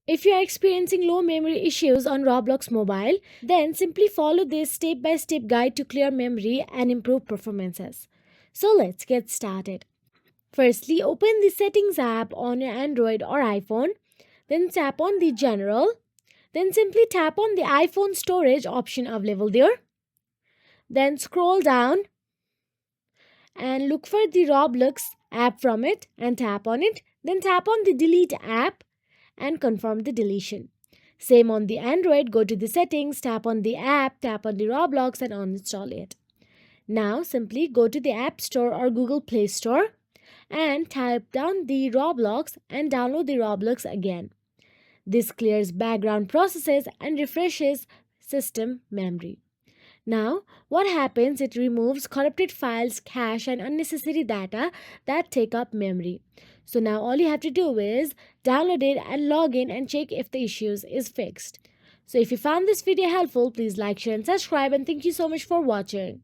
If you are experiencing low memory issues on Roblox Mobile, then simply follow this step by step guide to clear memory and improve performances. So let's get started. Firstly, open the Settings app on your Android or iPhone, then tap on the General, then simply tap on the iPhone storage option available there. Then scroll down and look for the Roblox app from it and tap on it. Then tap on the Delete app and confirm the deletion. Same on the Android, go to the settings, tap on the app, tap on the Roblox and uninstall it. Now simply go to the App Store or Google Play Store and type down the Roblox and download the Roblox again. This clears background processes and refreshes system memory. Now, what happens? It removes corrupted files, cache, and unnecessary data that take up memory. So now all you have to do is download it and log in and check if the issues is fixed. So if you found this video helpful, please like, share, and subscribe. And thank you so much for watching.